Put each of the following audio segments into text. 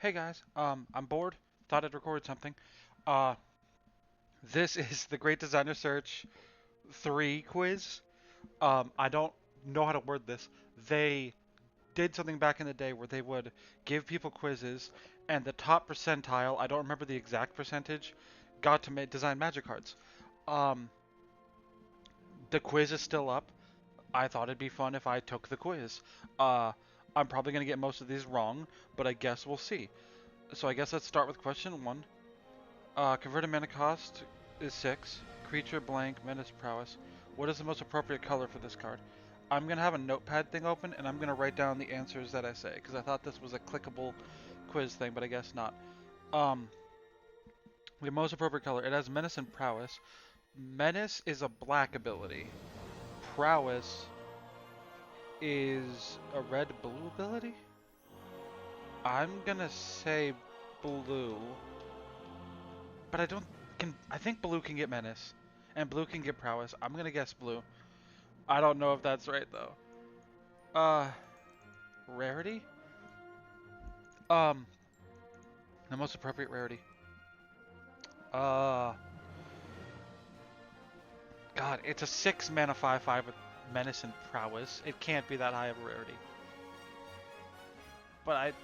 Hey guys, I'm bored. Thought I'd record something. Uh, this is the Great Designer Search 3 quiz. I don't know how to word this. They did something back in the day where they would give people quizzes, and the top percentile, I don't remember the exact percentage, got to design magic cards. Um, the quiz is still up. I thought it'd be fun if I took the quiz. Uh, I'm probably gonna get most of these wrong, but I guess we'll see. So I guess let's start with question 1. Converted mana cost is 6. Creature blank, menace prowess. What is the most appropriate color for this card? I'm going to have a notepad thing open and I'm going to write down the answers that I say because I thought this was a clickable quiz thing, but I guess not. Um, the most appropriate color. It has menace and prowess. Menace is a black ability. Prowess is a red-blue ability? I'm going to say blue. But I don't. I think blue can get menace, and blue can get prowess. I'm gonna guess blue. I don't know if that's right though. Uh, rarity. Um, the most appropriate rarity. Uh, God, it's a 6 mana 5/5 with menace and prowess. It can't be that high of a rarity. But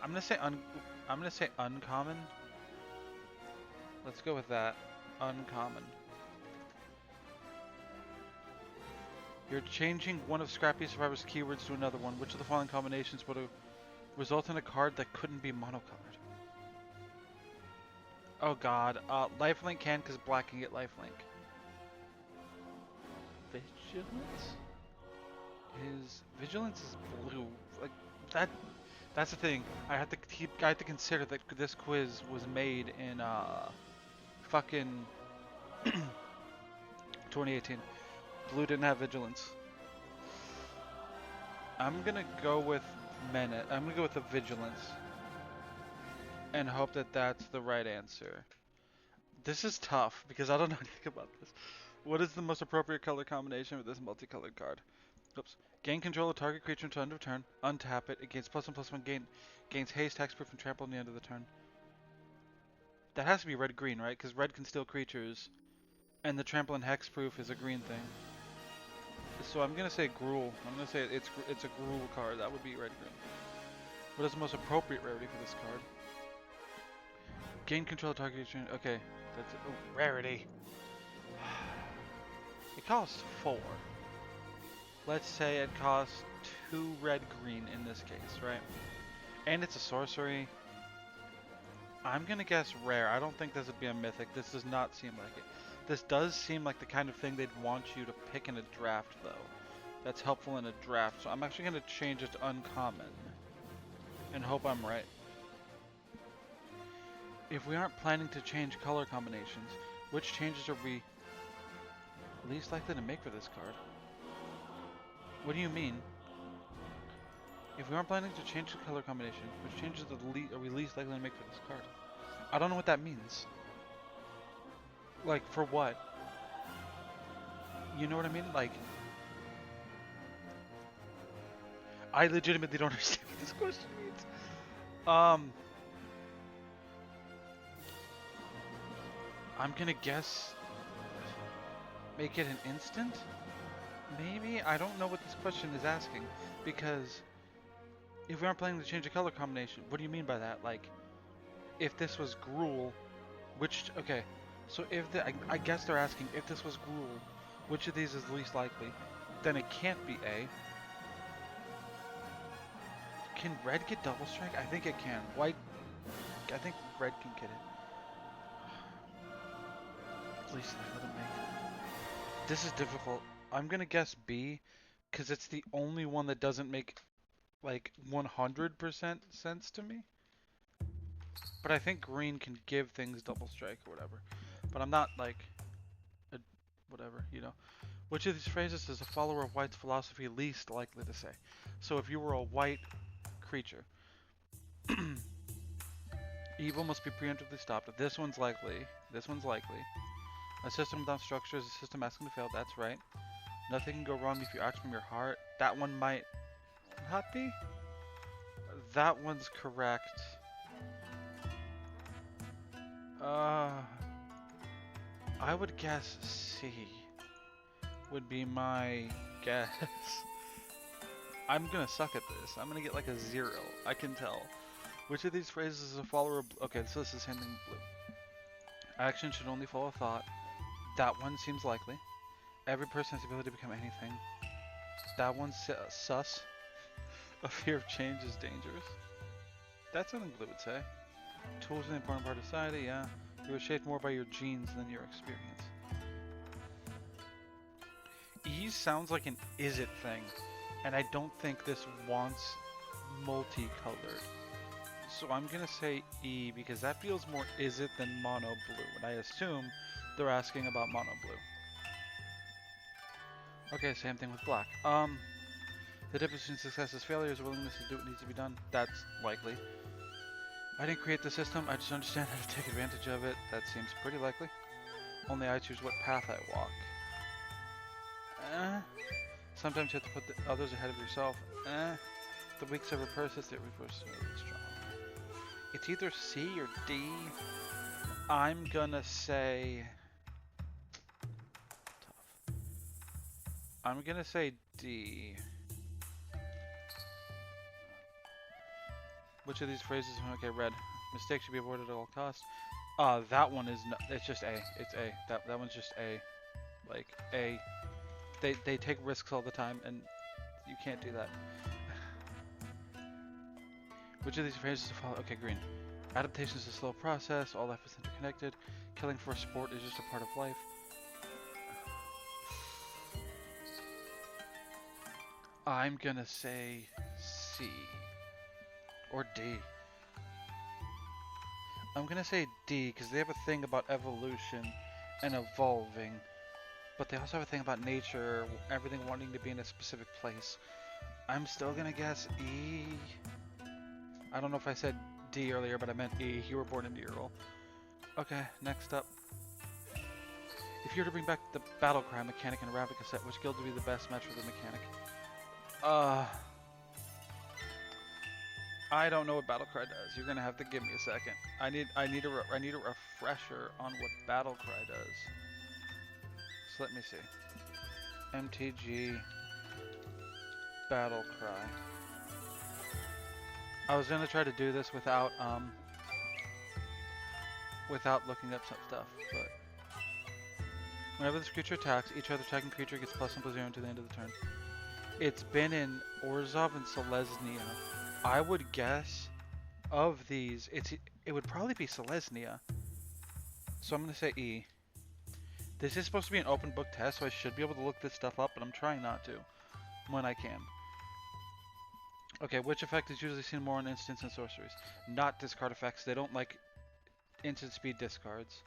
I'm gonna say I'm gonna say uncommon. Let's go with that. Uncommon. You're changing one of Scrappy Survivor's keywords to another one. Which of the following combinations would result in a card that couldn't be monocolored? Oh god, lifelink can because black can get lifelink. Vigilance? Vigilance is blue. Like that that's the thing. I have to consider that this quiz was made in fucking 2018. Blue didn't have vigilance. I'm gonna go with menace. I'm gonna go with the vigilance and hope that that's the right answer. This is tough because I don't know anything about this. What is the most appropriate color combination with this multicolored card? Oops. Gain control of target creature until end of turn. Untap it. It gains +1/+1. Gains haste, hexproof, and trample on the end of the turn. That has to be red-green, right? Because red can steal creatures, and the trample and hexproof is a green thing. So I'm gonna say Gruul. I'm gonna say it's a Gruul card. That would be red-green. What is the most appropriate rarity for this card? Gain control of target creature. Okay, that's rarity. It costs 4. Let's say it costs 2 red-green in this case, right? And it's a sorcery. I'm gonna guess rare. I don't think this would be a mythic. This does not seem like it. This does seem like the kind of thing they'd want you to pick in a draft, though. That's helpful in a draft. So I'm actually gonna change it to uncommon. And hope I'm right. If we aren't planning to change color combinations, which changes are we least likely to make for this card? What do you mean? If we aren't planning to change the color combination, which changes are we least likely to make for this card? I don't know what that means. Like, for what? You know what I mean? Like, I legitimately don't understand what this question means. I'm gonna guess make it an instant? Maybe? I don't know what this question is asking, because if we aren't planning to change the color combination, what do you mean by that? Like, if this was Gruul, okay, so if I guess they're asking if this was Gruul, which of these is least likely? Then it can't be A. Can red get double strike? I think it can. White, I think red can get it. Least likely to make. This is difficult. I'm gonna guess B, because it's the only one that doesn't make like 100% sense to me. But I think green can give things double strike or whatever. But I'm not like whatever, you know. Which of these phrases is a follower of White's philosophy least likely to say? So if you were a white creature, evil must be preemptively stopped. This one's likely. This one's likely. A system without structure is a system asking to fail. That's right. Nothing can go wrong if you act from your heart. That one might not be. That one's correct. Uh, I would guess C would be my guess. I'm gonna suck at this. I'm gonna get like a 0. I can tell. Which of these phrases is a follower of okay, so this is same thing blue. Action should only follow thought. That one seems likely. Every person has the ability to become anything. That one's sus. A fear of change is dangerous. That's something blue would say. Tools are an important part of society, yeah. You are shaped more by your genes than your experience. E sounds like an is it thing, and I don't think this wants multicolored. So I'm gonna say E because that feels more is it than mono blue, and I assume they're asking about mono blue. Okay, same thing with black. The difference between success is failure is willingness to do what needs to be done. That's likely. I didn't create the system, I just understand how to take advantage of it. That seems pretty likely. Only I choose what path I walk. Sometimes you have to put the others ahead of yourself. The weak ever persist, it reverses strong. It's either C or D. I'm gonna say... Tough. I'm gonna say D. Which of these phrases? Okay, red. Mistakes should be avoided at all costs. That one is no, it's just A. It's A. That one's just A. Like A. They take risks all the time, and you can't do that. Which of these phrases follow? Okay, green. Adaptation is a slow process. All life is interconnected. Killing for sport is just a part of life. I'm gonna say C. Or D. I'm gonna say D because they have a thing about evolution and evolving, but they also have a thing about nature, everything wanting to be in a specific place. I'm still gonna guess E. I don't know if I said D earlier, but I meant E. You were born in D roll. Okay, next up. If you were to bring back the battle cry mechanic in a Ravnica set, which guild would be the best match for the mechanic? I don't know what battle cry does. You're gonna have to give me a second. I need a refresher on what battle cry does. So let me see. MTG battle cry. I was gonna try to do this without looking up some stuff, but whenever this creature attacks, each other attacking creature gets +1/+0 until the end of the turn. It's been in Orzhov and Selesnya. I would guess of these, it would probably be Selesnya. So I'm gonna say E. This is supposed to be an open book test, so I should be able to look this stuff up, but I'm trying not to when I can. Okay, which effect is usually seen more on instants and sorceries? Not discard effects. They don't like instant speed discards.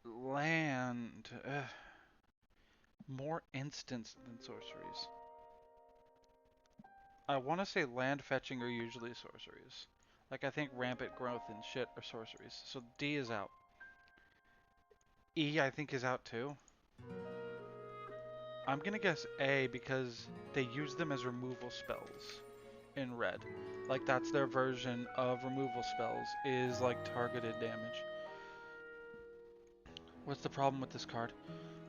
Land. More instants than sorceries. I want to say land fetching are usually sorceries. Like I think rampant growth and shit are sorceries. So D is out. E I think is out too. I'm gonna guess A because they use them as removal spells in red. Like that's their version of removal spells is like targeted damage. What's the problem with this card?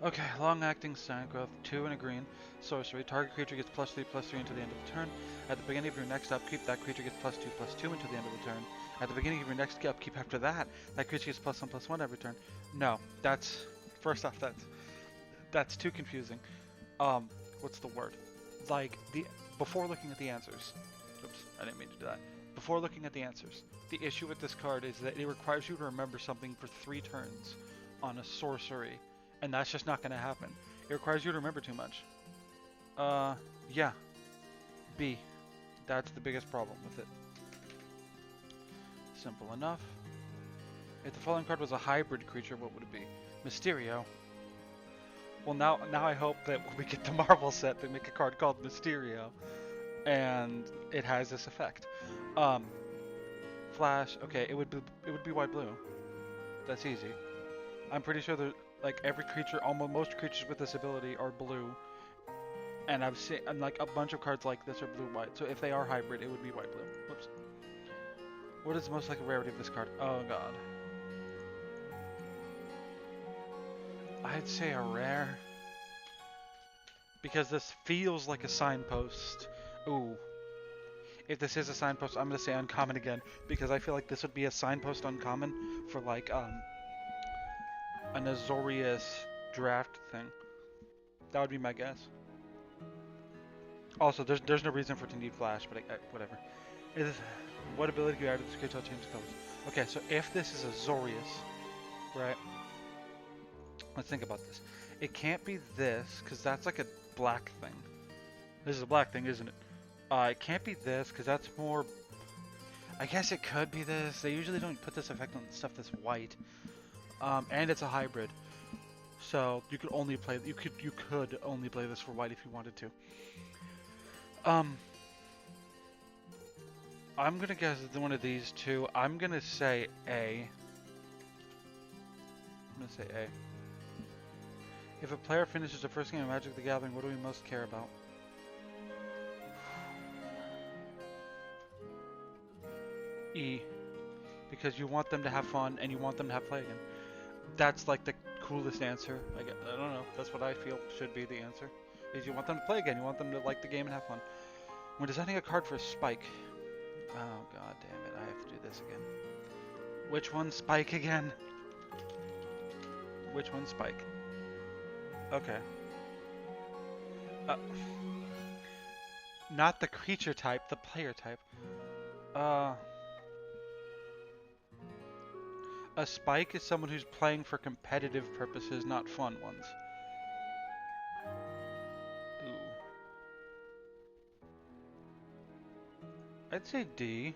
Okay, long-acting sign growth, 2 and a green. Sorcery, target creature gets +3/+3 until the end of the turn. At the beginning of your next upkeep, that creature gets +2/+2 until the end of the turn. At the beginning of your next upkeep after that, that creature gets +1/+1 every turn. No, that's, first off, that's too confusing. What's the word? Like, before looking at the answers. Oops, I didn't mean to do that. Before looking at the answers, the issue with this card is that it requires you to remember something for 3 turns on a sorcery. And that's just not going to happen. It requires you to remember too much. Yeah. B. That's the biggest problem with it. Simple enough. If the following card was a hybrid creature, what would it be? Mysterio. Well, now I hope that when we get the Marvel set, they make a card called Mysterio. And it has this effect. Flash. Okay, it would be white-blue. That's easy. I'm pretty sure that like every creature, almost most creatures with this ability are blue, and I've seen like a bunch of cards like this are blue-white. So if they are hybrid, it would be white-blue. Whoops. What is the most likely rarity of this card? Oh god. I'd say a rare. Because this feels like a signpost. Ooh. If this is a signpost, I'm gonna say uncommon again. Because I feel like this would be a signpost uncommon for like an Azorius draft thing. That would be my guess. Also, there's no reason for it to need flash, but whatever. What ability can you add to this creature to change the colors? Okay, so if this is Azorius, right? Let's think about this. It can't be this, because that's like a black thing. This is a black thing, isn't it? It can't be this, because that's more... I guess it could be this. They usually don't put this effect on stuff that's white. And it's a hybrid. So you could only play you could only play this for white if you wanted to. I'm gonna guess one of these two. I'm gonna say A. I'm gonna say A. If a player finishes the first game of Magic the Gathering, what do we most care about? E. Because you want them to have fun and you want them to have play again. That's like the coolest answer. I don't know. That's what I feel should be the answer. Is you want them to play again. You want them to like the game and have fun. When designing a card for a Spike. Oh god damn it. I have to do this again. Which one's Spike again? Which one's Spike? Okay. Not the creature type, the player type. A Spike is someone who's playing for competitive purposes, not fun ones. Ooh. I'd say D,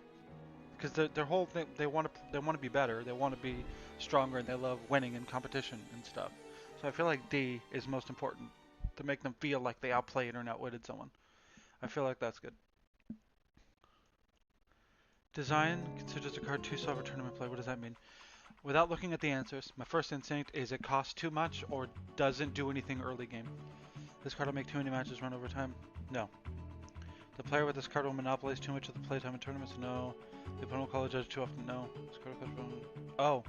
because their whole thing, they want to be better, they want to be stronger, and they love winning in competition and stuff. So I feel like D is most important to make them feel like they outplayed or outwitted someone. I feel like that's good. Design considers a card too slow for tournament play. What does that mean? Without looking at the answers, my first instinct is it costs too much or doesn't do anything early game. This card will make too many matches run over time. No. The player with this card will monopolize too much of the playtime in tournaments. No. The opponent will call a judge too often. No. This card will cost.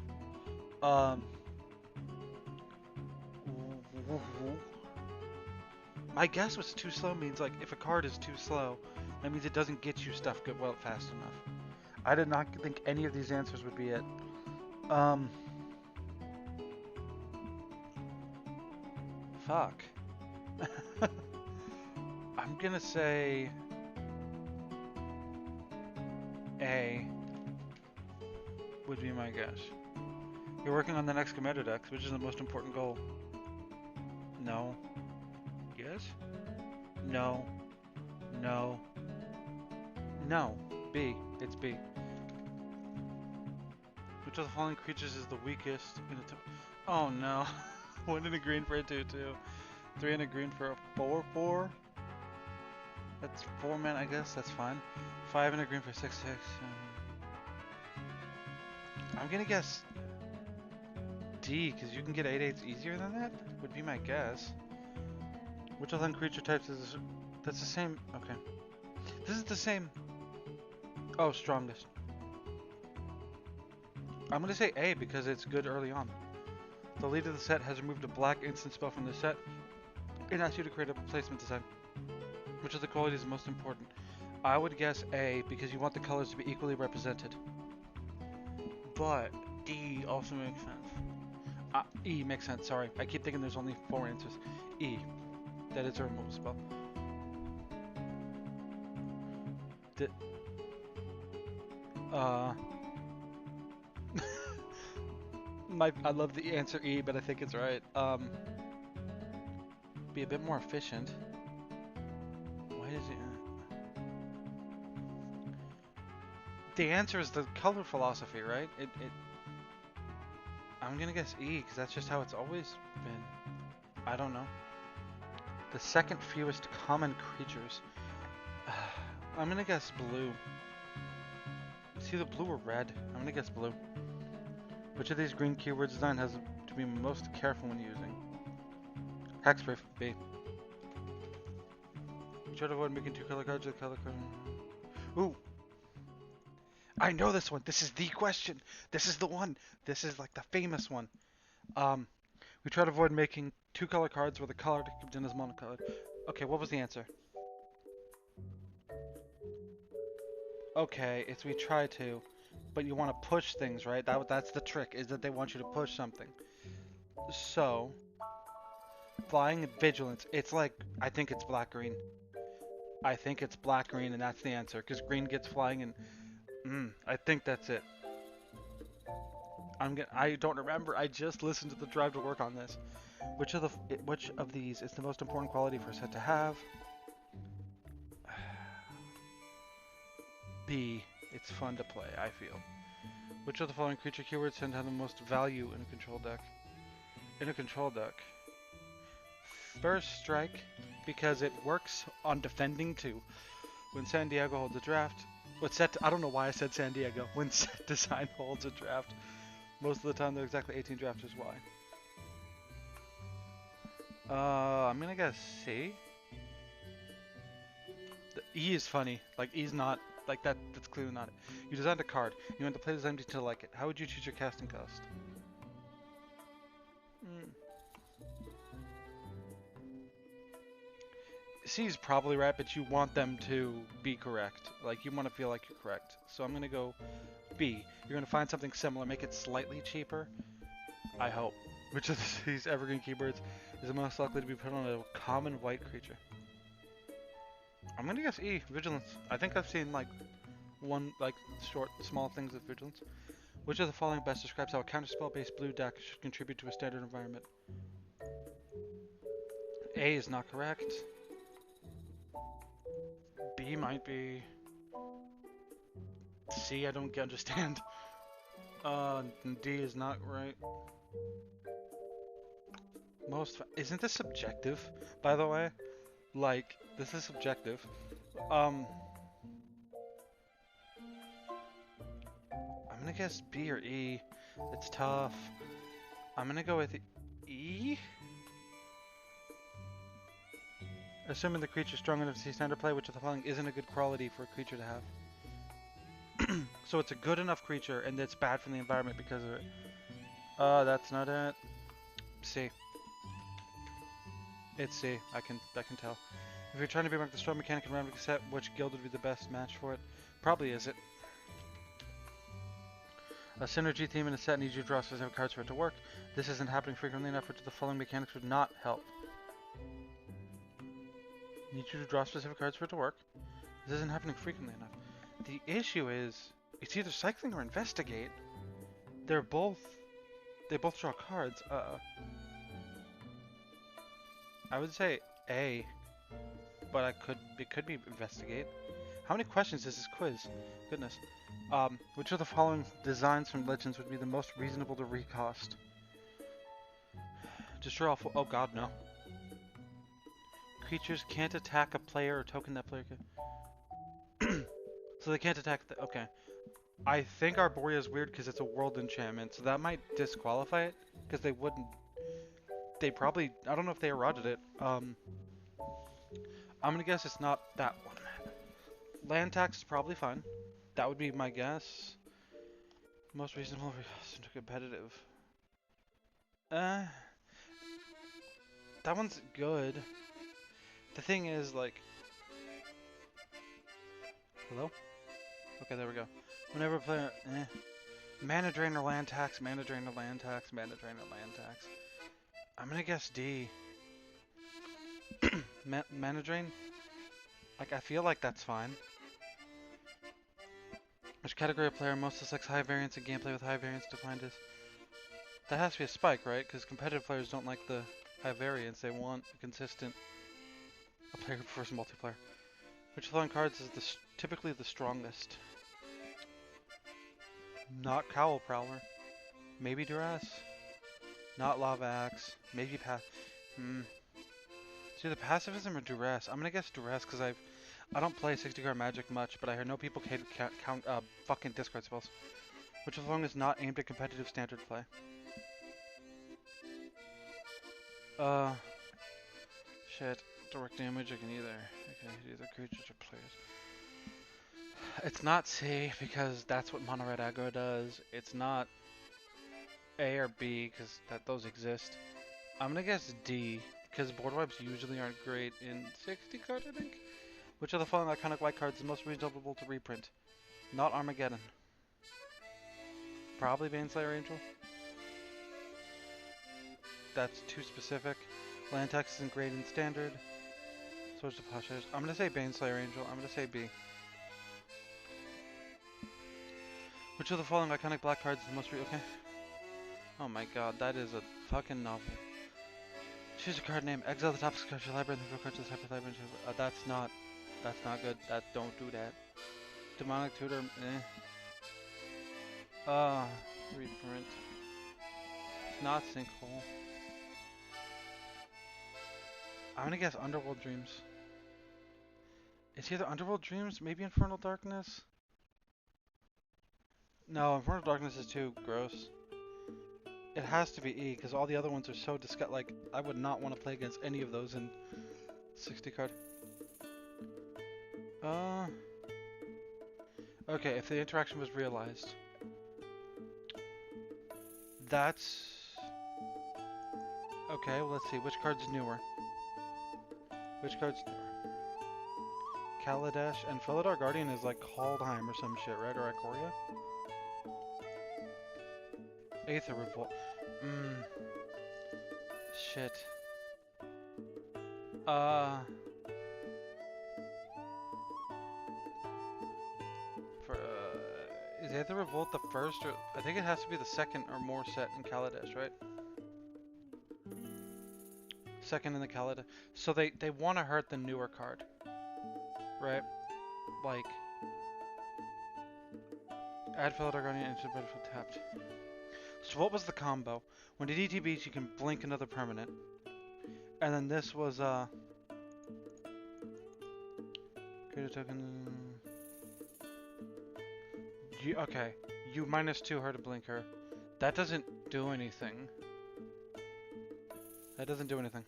Oh. My guess was too slow means like if a card is too slow, that means it doesn't get you stuff good well fast enough. I did not think any of these answers would be it. Fuck. I'm gonna say A would be my guess. You're working on the next Commander decks, which is the most important goal. No. Yes? No. No. No. B. It's B. Which of the following creatures is the weakest in a Oh no. 1 in a green for a 2/2. 3 in a green for a 4/4. That's 4 mana, I guess. That's fine. 5 in a green for 6/6. I'm gonna guess D, because you can get 8/8s easier than that. Would be my guess. Which of them creature types is this? That's the same. Okay. This is the same. Oh, strongest. I'm gonna say A because it's good early on. The leader of the set has removed a black instant spell from the set and asks you to create a placement design. Which of the qualities is most important? I would guess A because you want the colors to be equally represented. But D also makes sense. E makes sense, sorry. I keep thinking there's only 4 answers. E. That is a removal spell. I love the answer E, but I think it's right. Be a bit more efficient. Why is it? The answer is the color philosophy, right? I'm gonna guess E, because that's just how it's always been. I don't know. The second fewest common creatures. I'm gonna guess blue. It's either blue or red. I'm gonna guess blue. Which of these green keyword design has to be most careful when using? Hexproof, B. Try to avoid making 2 color cards with color card. Ooh! I know this one. This is the question. This is the one. This is like the famous one. Um, we try to avoid making two-color cards where the color comes in is monocolored. Okay, what was the answer? Okay, it's we try to, but you want to push things, right? That's the trick, is that they want you to push something. So, flying and vigilance. It's like, I think it's black-green. I think it's black-green, and that's the answer, because green gets flying, and I think that's it. I don't remember. I just listened to the drive to work on this. Which of these is the most important quality for a set to have? B. It's fun to play, I feel. Which of the following creature keywords tend to have the most value in a control deck? In a control deck. First Strike, because it works on defending too. When San Diego holds a draft, I don't know why I said San Diego. When Set Design holds a draft, most of the time there are exactly 18 drafters. Why? I'm gonna guess C. The E is funny. Like E's not like that. That's clearly not it. You designed a card. You want to play this empty to like it. How would you choose your casting cost? C is probably right, but you want them to be correct. Like you want to feel like you're correct. So I'm gonna go B. You're gonna find something similar, make it slightly cheaper. I hope. Which of these evergreen keywords is the most likely to be put on a common white creature? I'm gonna guess E, vigilance. I think I've seen like small things with vigilance. Which of the following best describes how a counterspell-based blue deck should contribute to a standard environment? A is not correct. B might be. C, I don't understand. D is not right. Isn't this subjective, by the way? Like, this is subjective. I'm gonna guess B or E. It's tough. I'm gonna go with E? Assuming the creature's strong enough to see standard play, which of the following isn't a good quality for a creature to have. So it's a good enough creature, and it's bad for the environment because of it. That's not it. C. It's C. I can tell. If you're trying to be like the strong mechanic in random set, which guild would be the best match for it? Probably is it. A synergy theme in a set needs you to draw specific cards for it to work. This isn't happening frequently enough, which of the following mechanics would not help? Need you to draw specific cards for it to work. This isn't happening frequently enough. The issue is, it's either cycling or investigate. They both draw cards. I would say A, but it could be investigate. How many questions is this quiz? Goodness. Which of the following designs from Legends would be the most reasonable to recost? Destroy all oh god, no. Creatures can't attack a player or token that player can. So they can't attack okay. I think Arborea is weird because it's a world enchantment, so that might disqualify it, because they wouldn't. They probably, I don't know if they eroded it. I'm gonna guess it's not that one. Land tax is probably fine. That would be my guess. Most reasonable into competitive. That one's good. The thing is, like... Hello? Okay, there we go. Whenever a player... Mana drain or land tax, mana drain or land tax, mana drain or land tax. I'm gonna guess D. Mana drain? Like, I feel like that's fine. Which category of player most dislikes high variance and gameplay with high variance defined as... That has to be a spike, right? Because competitive players don't like the high variance. They want a consistent... A player who prefers multiplayer. Which of the following cards is typically the strongest? Not Cowl Prowler. Maybe Duress. Not Lava Axe. Maybe It's either Pacifism or Duress. I'm gonna guess Duress because I don't play 60 card Magic much, but I hear no people can count fucking discard spells. Which of the following is not aimed at competitive standard play? Shit. Direct damage I can hit either creatures or players. It's not C because that's what mono red aggro does. It's not A or B because those exist. I'm gonna guess D because board wipes usually aren't great in 60 card, I think. Which of the following iconic white cards is most reasonable to reprint? Not Armageddon. Probably Baneslayer Angel. That's too specific. Land text isn't great in standard. So it's the Plowshares. I'm gonna say Baneslayer Angel. I'm gonna say B. Which of the following iconic black cards is the most okay? Oh my god, that is a fucking novel. Choose a card name. Exile the top of your library and then go card to the top of the library. That's not good. Don't do that. Demonic Tutor, reprint. It's not Sinkhole. I'm gonna guess Underworld Dreams. It's either Underworld Dreams, maybe Infernal Darkness? No, Infernal Darkness is too gross. It has to be E, because all the other ones are so disgusting. Like, I would not want to play against any of those in 60 card. Okay, if the interaction was realized. That's... Okay, well, let's see. Which card's newer? Which card's newer? Kaladesh and Felidar Guardian is like Kaldheim or some shit, right? Or Ikoria? Aether Revolt. Shit. Is Aether Revolt the first or... I think it has to be the second or more set in Kaladesh, right? Second in the Kaladesh. So they want to hurt the newer card. Right? Like... Add Felidar Guardian into the battlefield tapped. So what was the combo? When it ETBs, you can blink another permanent. And then this was, create a token... okay. You -2 her to blink her. That doesn't do anything. That doesn't do anything.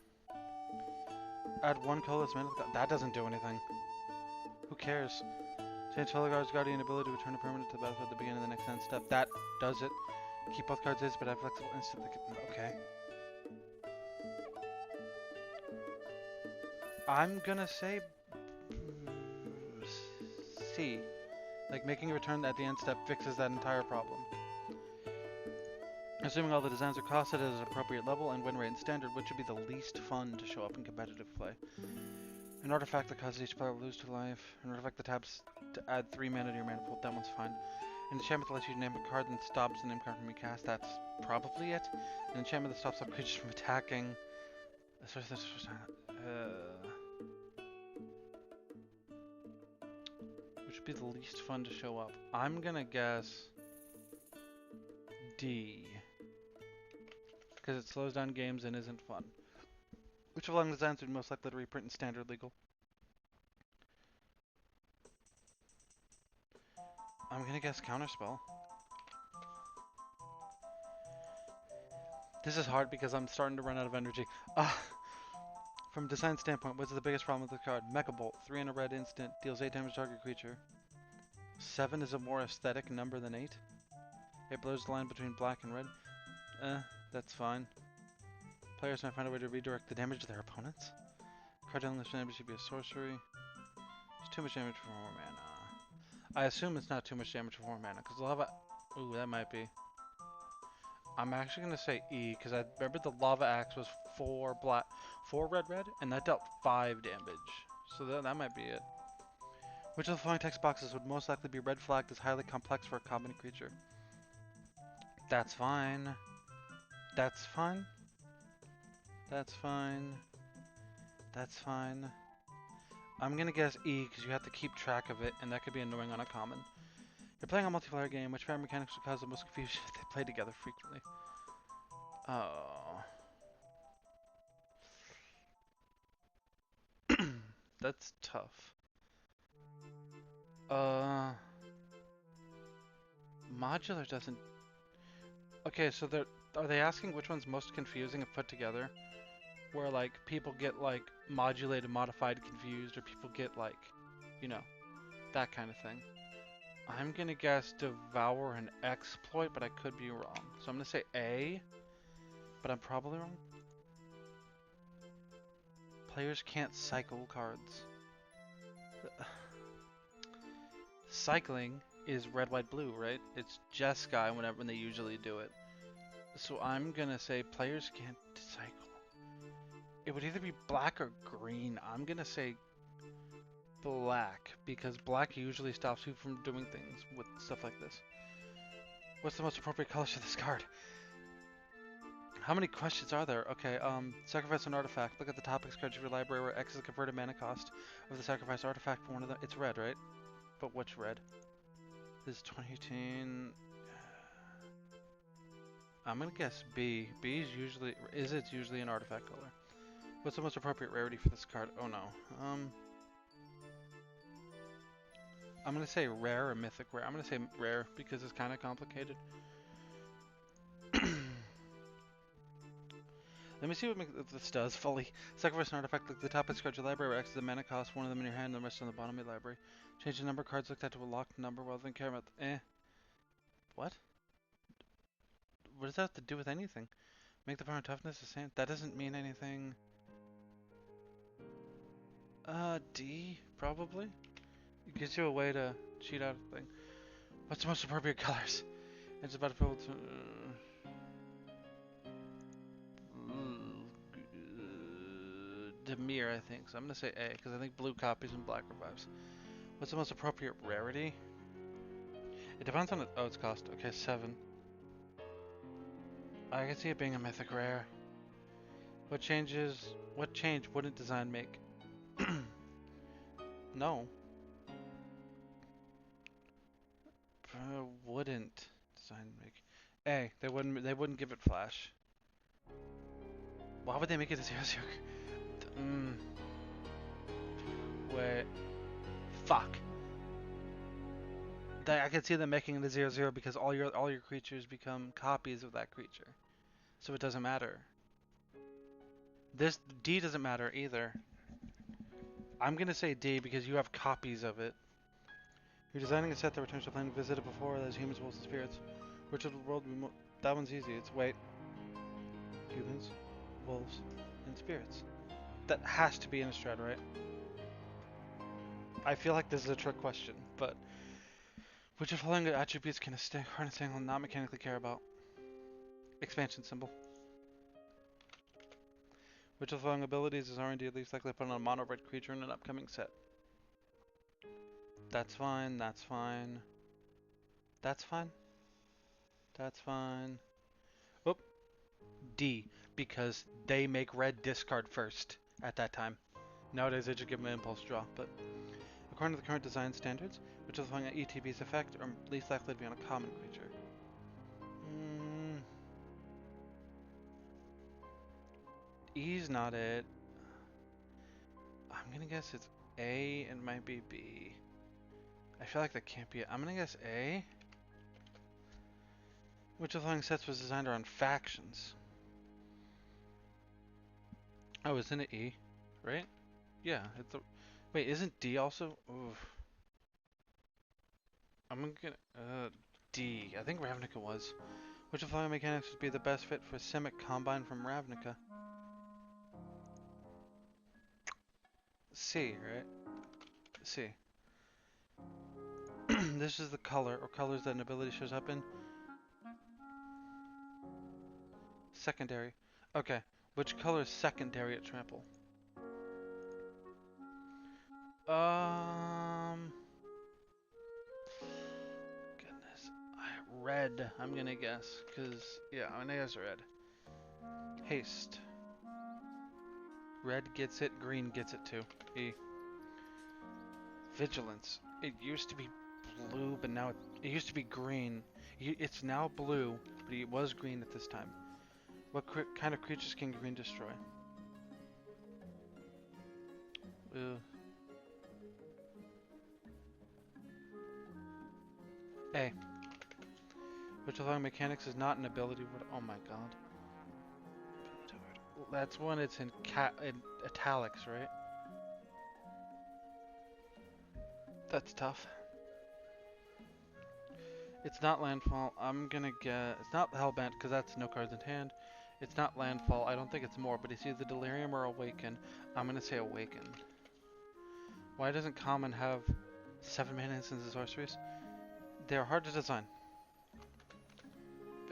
Add 1 colorless mana. That doesn't do anything. Who cares? Change Felidar Guardian ability to return a permanent to the battlefield at the beginning of the next end step. That does it. Keep both cards is, but have flexible instant. Okay. I'm gonna say C. Like making a return at the end step fixes that entire problem. Assuming all the designs are costed at an appropriate level and win rate in standard, which would be the least fun to show up in competitive play. An artifact that causes each player to lose 2 life. An artifact that taps to add 3 mana to your mana pool. That one's fine. An enchantment that lets you name a card and stops the name card from being cast. That's probably it. An enchantment that stops all creatures from attacking. Which would be the least fun to show up. I'm gonna guess D. Because it slows down games and isn't fun. Which of the designs would most likely to reprint in standard legal? I'm gonna guess Counterspell. This is hard because I'm starting to run out of energy. From a design standpoint, what's the biggest problem with the card? Mecha Bolt, 3 in a red instant, deals 8 damage to target creature. 7 is a more aesthetic number than 8. It blurs the line between black and red. That's fine. Players might find a way to redirect the damage to their opponents. Card dealing this damage should be a sorcery. It's too much damage for 4 mana. I assume it's not too much damage for 4 mana, because lava... Ooh, that might be. I'm actually going to say E, because I remember the lava axe was 4 red, and that dealt 5 damage. So that might be it. Which of the following text boxes would most likely be red flagged as highly complex for a common creature? That's fine. That's fine. That's fine. That's fine. I'm gonna guess E because you have to keep track of it, and that could be annoying on a common. You're playing a multiplayer game. Which pair of mechanics would cause the most confusion if they play together frequently? Oh. That's tough. Modular doesn't... Okay, so are they asking which one's most confusing if put together? Where, like, people get, like, modulated, modified, confused, or people get, like, you know, that kind of thing. I'm gonna guess devour and exploit, but I could be wrong. So I'm gonna say A, but I'm probably wrong. Players can't cycle cards. Cycling is red, white, blue, right? It's Jeskai when they usually do it. So I'm gonna say players can't cycle. It would either be black or green. I'm gonna say black, because black usually stops you from doing things with stuff like this. What's the most appropriate colors for this card? How many questions are there? Okay, sacrifice an artifact. Look at the topics card of your library where X is a converted mana cost of the sacrifice artifact for one of them. It's red, right? But which red? This is 2018. I'm gonna guess B. B is usually an artifact color. What's the most appropriate rarity for this card? Oh no. I'm gonna say rare or mythic rare. I'm gonna say rare because it's kind of complicated. Let me see what this does fully. Sacrifice an artifact. Look at the top of card your library where X is the mana cost, one of them in your hand, and the rest on the bottom of your library. Change the number of cards looked at to a locked number rather than care about What? What does that have to do with anything? Make the power toughness the same? That doesn't mean anything. D, probably? It gives you a way to cheat out a thing. What's the most appropriate colors? It's about to be able to... Demir, I think. So I'm gonna say A, because I think blue copies and black revives. What's the most appropriate rarity? It depends on its cost. Okay, 7. I can see it being a mythic rare. What change wouldn't design make? No. Wouldn't design make. A. They wouldn't give it flash. Why would they make it a 0/0? Wait. Fuck. I can see them making it a 0/0 because all your creatures become copies of that creature. So it doesn't matter. This D doesn't matter either. I'm gonna say D because you have copies of it. You're designing a set that returns to plane visited before as humans, wolves, and spirits. Which of the world that one's easy. It's wait. Humans, wolves, and spirits. That has to be in Innistrad, right? I feel like this is a trick question, but which of the following attributes can a harness angle not mechanically care about? Expansion symbol. Which of the following abilities is R&D least likely to put on a mono red creature in an upcoming set? That's fine, that's fine. That's fine. That's fine. Oh, D, because they make red discard first at that time. Nowadays they just give them an impulse draw, but according to the current design standards, which of the following ETB's effect are least likely to be on a common creature? E's not it. I'm gonna guess it's A and might be B. I feel like that can't be it. I'm gonna guess A. Which of the following sets was designed around factions? Oh, isn't it E? Right? Yeah. Wait, isn't D also? Oof. I'm gonna D. I think Ravnica was. Which of the following mechanics would be the best fit for Simic Combine from Ravnica? C, right? C. This is the color or colors that an ability shows up in. Secondary. Okay. Which color is secondary at trample? Goodness. Red, I'm gonna guess. Cause, yeah, I'm gonna guess red. Haste. Red gets it, green gets it too. E. Vigilance. It used to be blue, but now it used to be green. It's now blue, but it was green at this time. What kind of creatures can green destroy? A. Which of the mechanics is not an ability? Oh my god. That's when it's in italics, right? That's tough. It's not landfall. I'm gonna get. It's not hellbent because that's no cards in hand. It's not landfall. I don't think it's more, but it's either delirium or awaken. I'm gonna say awaken. Why doesn't common have 7 mana instances sorceries? They're hard to design.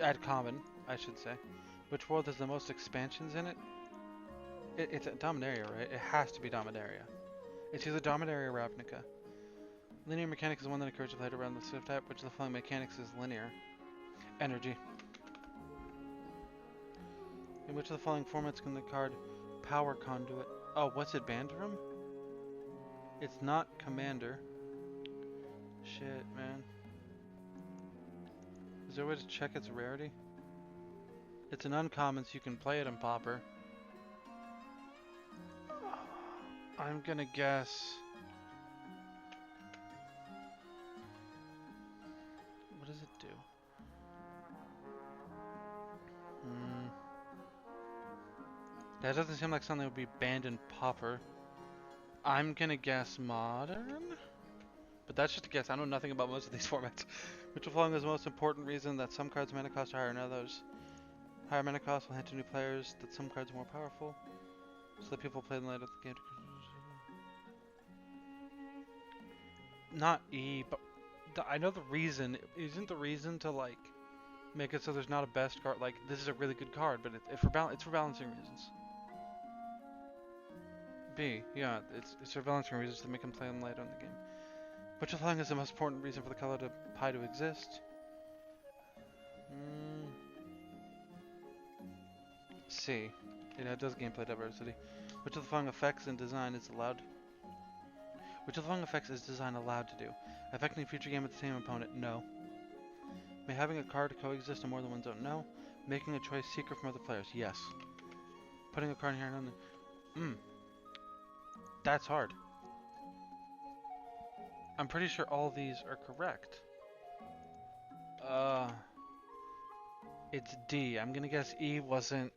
Add common, I should say. Which world has the most expansions in it? It's a Dominaria, right? It has to be Dominaria. It's either Dominaria or Ravnica. Linear mechanics is the one that encourages play around the Swift type, which of the following mechanics is linear. Energy. In which of the following formats can the card Power Conduit? Oh, what's it banned from? It's not Commander. Shit, man. Is there a way to check its rarity? It's an uncommon, so you can play it in Pauper. I'm gonna guess... What does it do? That doesn't seem like something that would be banned in Pauper. I'm gonna guess Modern? But that's just a guess. I know nothing about most of these formats. Which of the following is the most important reason that some cards' mana cost are higher than others? Higher mana cost will hint to new players that some cards are more powerful, so that people play them later of the game. Not E, but I know the reason. Isn't the reason to like make it so there's not a best card? Like this is a really good card, but it's for balancing reasons. B, yeah, it's for balancing reasons to make them play them later in the game. Which of the following is the most important reason for the color to pie to exist? C. It does gameplay diversity. Which of the following effects in design is allowed? Which of the following effects is design allowed to do? Affecting future game with the same opponent? No. May having a card coexist in more than one zone? No. Making a choice secret from other players? Yes. Putting a card in here and on the... That's hard. I'm pretty sure all these are correct. It's D. I'm gonna guess E wasn't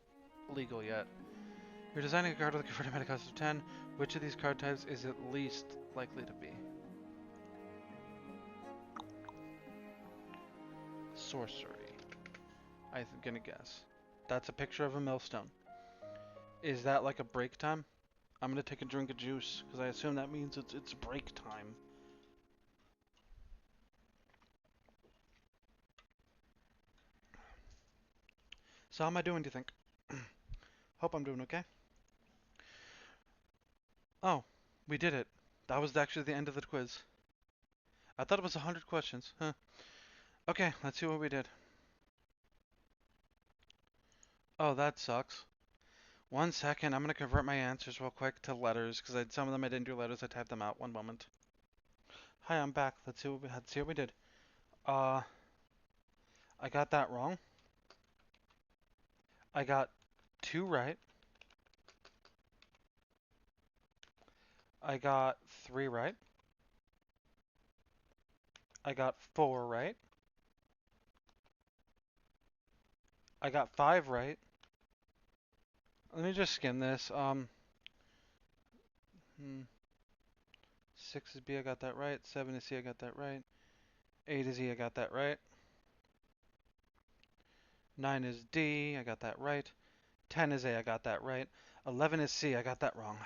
legal yet. You're designing a card with a converted mana cost of 10. Which of these card types is it least likely to be? Sorcery. I'm gonna guess. That's a picture of a millstone. Is that like a break time? I'm gonna take a drink of juice, because I assume that means it's break time. So how am I doing, do you think? Hope I'm doing okay. Oh, we did it. That was actually the end of the quiz. I thought it was 100 questions. Huh. Okay, let's see what we did. Oh, that sucks. 1 second, I'm gonna convert my answers real quick to letters, because some of them I didn't do letters, I typed them out. 1 moment. Hi, I'm back. Let's see what we had. See what we did. I got that wrong. I got 2 right. I got 3 right. I got 4 right. I got 5 right. Let me just skim this. 6 is B, I got that right. 7 is C, I got that right. 8 is E, I got that right. 9 is D, I got that right. 10 is A, I got that right. 11 is C, I got that wrong.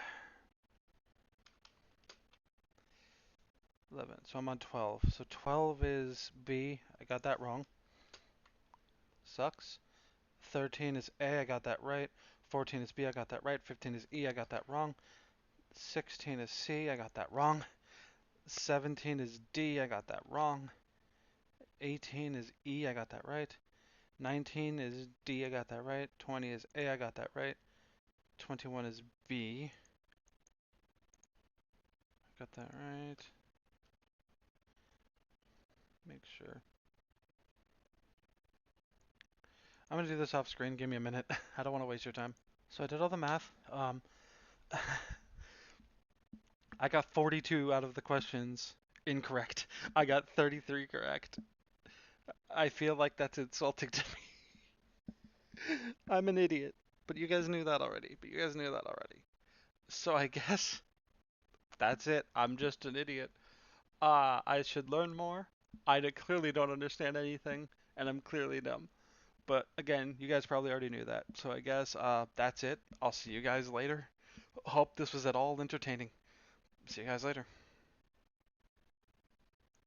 11, so I'm on 12. So 12 is B, I got that wrong. Sucks. 13 is A, I got that right. 14 is B, I got that right. 15 is E, I got that wrong. 16 is C, I got that wrong. 17 is D, I got that wrong. 18 is E, I got that right. 19 is D, I got that right. 20 is A, I got that right. 21 is B. I got that right. Make sure. I'm gonna do this off screen, give me a minute. I don't want to waste your time. So I did all the math. I got 42 out of the questions incorrect. I got 33 correct. I feel like that's insulting to me. I'm an idiot. But you guys knew that already. So I guess that's it. I'm just an idiot. I should learn more. clearly don't understand anything, and I'm clearly dumb. But again, you guys probably already knew that. So I guess that's it. I'll see you guys later. Hope this was at all entertaining. See you guys later.